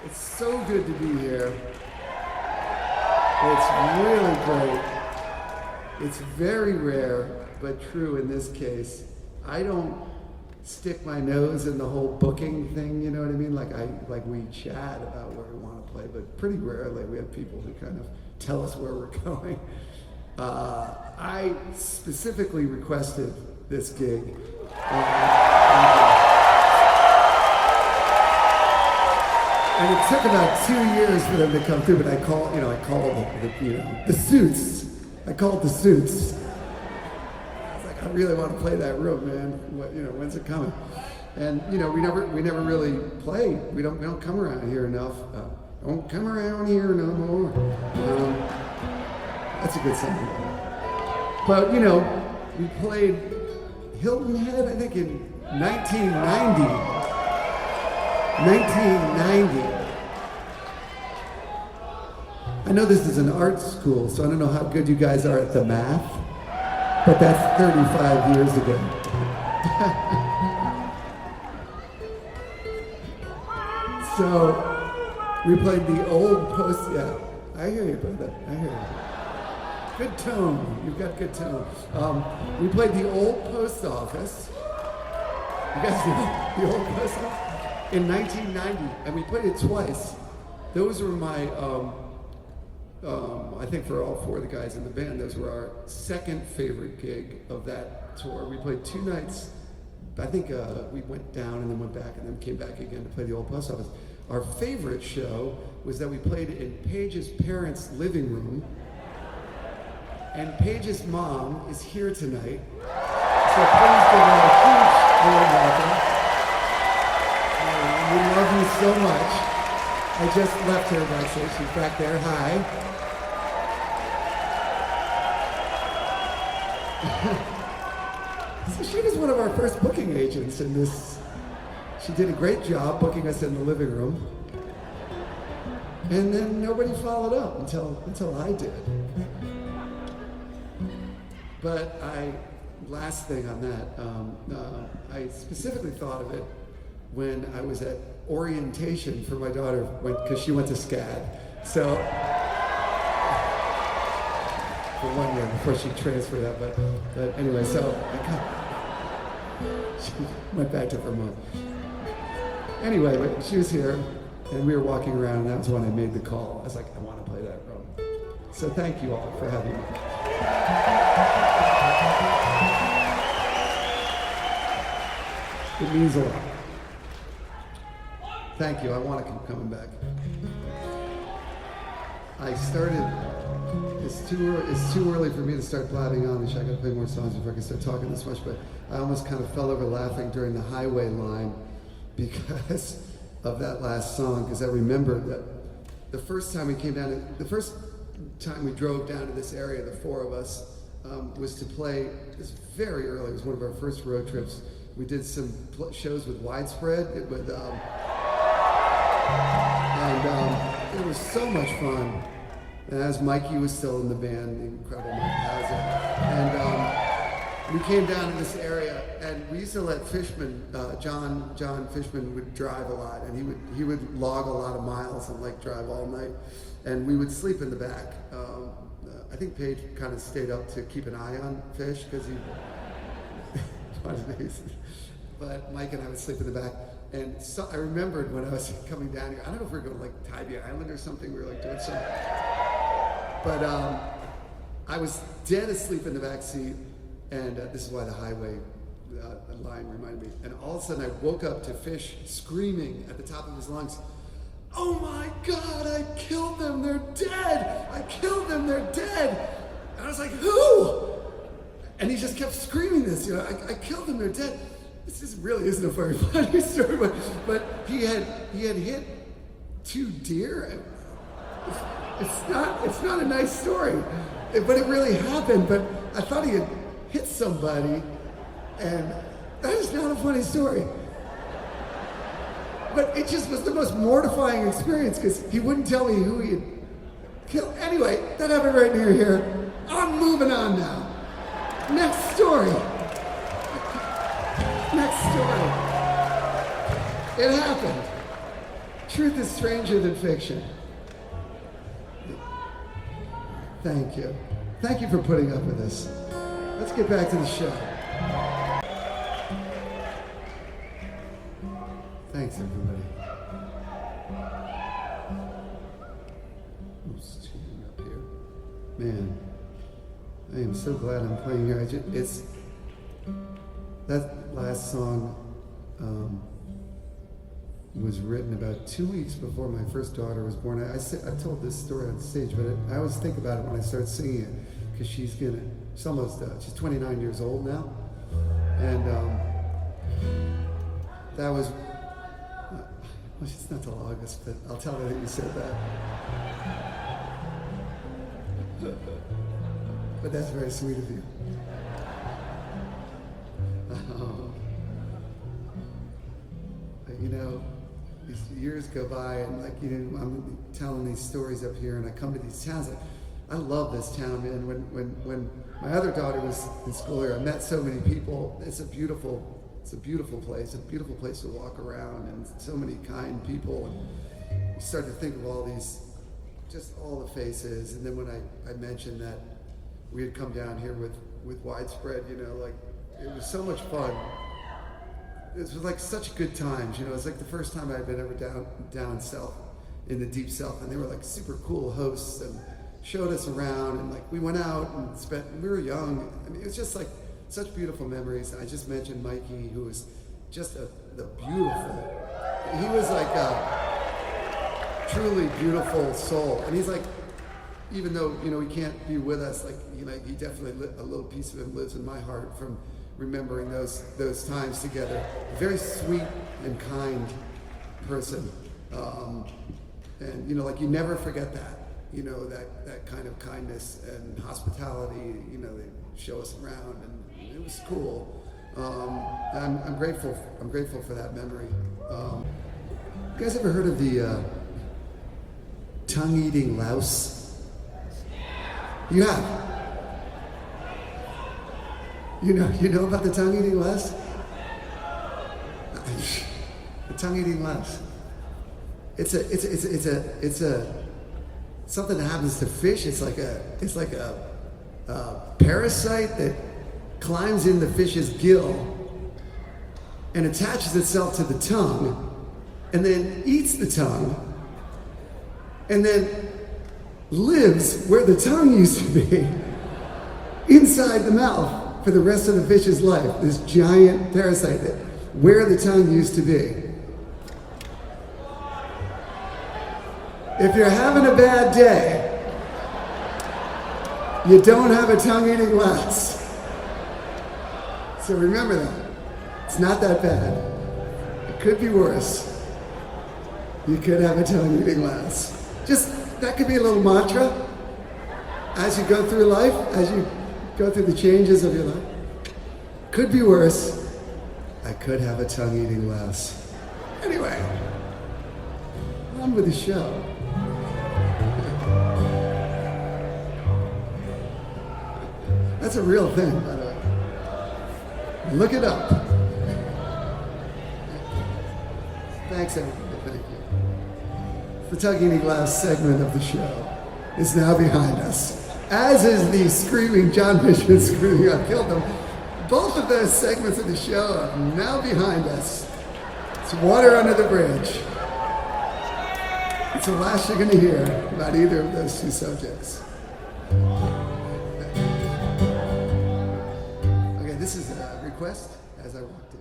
It's so good to be here. It's really great. It's very rare, but true in this case. I don't stick my nose in the whole booking thing, you know what I mean? Like we chat about where we want to play, but pretty rarely we have people who kind of tell us where we're going. I specifically requested this gig. And it took about 2 years for them to come through, but I called the Suits. I called the Suits. I was like, I really want to play that room, man. When's it coming? And we never really play. We don't come around here enough. Don't come around here no more. That's a good song. But we played Hilton Head, I think in 1990. 1990. I know this is an art school, so I don't know how good you guys are at the math, but that's 35 years ago. So we played the old post. Yeah, I hear you, brother. I hear you. Good tone. You've got good tone. We played the old post office. You guys know the old post office? In 1990, and we played it twice. Those were my, I think for all four of the guys in the band, those were our second favorite gig of that tour. We played 2 nights. I think we went down and then went back and then came back again to play the old post office. Our favorite show was that we played in Paige's parents' living room. And Paige's mom is here tonight. So please give her a huge warm welcome. We love you so much. I just left her backstage. She's back there. Hi. So she was one of our first booking agents in this. She did a great job booking us in the living room. And then nobody followed up until I did. But last thing on that, I specifically thought of it when I was at orientation for my daughter, because she went to SCAD. So, for 1 year before she transferred that, but anyway, so she went back to Vermont. Anyway, but she was here, and we were walking around, and that was when I made the call. I was like, I want to play that room. So thank you all for having me. It means a lot. Thank you. I want to keep coming back. I started. It's too early for me to start blabbing on. I got to play more songs before I can start talking this much. But I almost kind of fell over laughing during the highway line because of that last song. Because I remembered that the first time we came down, the first time we drove down to this area, the 4 of us, was to play. It was very early. It was one of our first road trips. We did some shows with Widespread. It was so much fun. And as Mikey was still in the band, the incredible Mike Hauser. And we came down to this area, and we used to let Fishman, John Fishman would drive a lot, and he would log a lot of miles and drive all night. And we would sleep in the back. I think Paige kind of stayed up to keep an eye on Fish because he. But Mike and I would sleep in the back. And so I remembered when I was coming down here, I don't know if we were going to Tybee Island or something, we were doing something. But I was dead asleep in the back seat, and this is why the highway line reminded me. And all of a sudden I woke up to Fish screaming at the top of his lungs, "Oh my God, I killed them, they're dead! I killed them, they're dead!" And I was like, "Who?" And he just kept screaming this, I killed them, they're dead. This really isn't a very funny story, but he had hit 2 deer. It's not a nice story, but it really happened. But I thought he had hit somebody, and that is not a funny story. But it just was the most mortifying experience because he wouldn't tell me who he had killed. Anyway, that happened right near here. I'm moving on now. Next story. Next story. It happened. Truth is stranger than fiction. Thank you. Thank you for putting up with us. Let's get back to the show. Thanks, everybody. Oops, up here. Man, I am so glad I'm playing here. It's that last song was written about 2 weeks before my first daughter was born. I told this story on stage, but I always think about it when I start singing it, because she's 29 years old now, and that was, well, it's not till August, but I'll tell her that you said that. But that's very sweet of you. You know, these years go by, and like, you know, I'm telling these stories up here, and I come to these towns. I love this town, man. When my other daughter was in school here, I met so many people. It's a beautiful place. A beautiful place to walk around, and so many kind people. And you start to think of all these, just all the faces. And then when I mentioned that we had come down here with Widespread, you know, like, it was so much fun. It was like such good times, you know. It's like the first time I'd been ever down south, in the deep south, and they were like super cool hosts and showed us around, and like we went out and we were young. I mean, it was just like such beautiful memories. I just mentioned Mikey, who was just the beautiful. He was like a truly beautiful soul, and he's like, even though, you know, he can't be with us, like, you know, he definitely a little piece of him lives in my heart from remembering those times together. A very sweet and kind person, and you know, like, you never forget that. You know, that kind of kindness and hospitality. You know, they show us around, and it was cool. I'm grateful. I'm grateful for that memory. You guys ever heard of the tongue-eating louse? You have. You know about the tongue-eating louse? The tongue-eating louse. It's a something that happens to fish. It's like a parasite that climbs in the fish's gill and attaches itself to the tongue, and then eats the tongue, and then lives where the tongue used to be, inside the mouth for the rest of the fish's life. This giant parasite that where the tongue used to be. If you're having a bad day, you don't have a tongue-eating louse. So remember that. It's not that bad. It could be worse. You could have a tongue-eating louse. Just, that could be a little mantra as you go through life, as you go through the changes of your life. Could be worse. I could have a tongue-eating louse. Anyway, on with the show. That's a real thing, by the way. Look it up. Thanks, everybody. Thank you. The tongue-eating louse segment of the show is now behind us, as is the screaming John Fishman screaming, "I killed them." Both of those segments of the show are now behind us. It's water under the bridge. It's the last you're going to hear about either of those two subjects. Okay, this is a request as I walked in.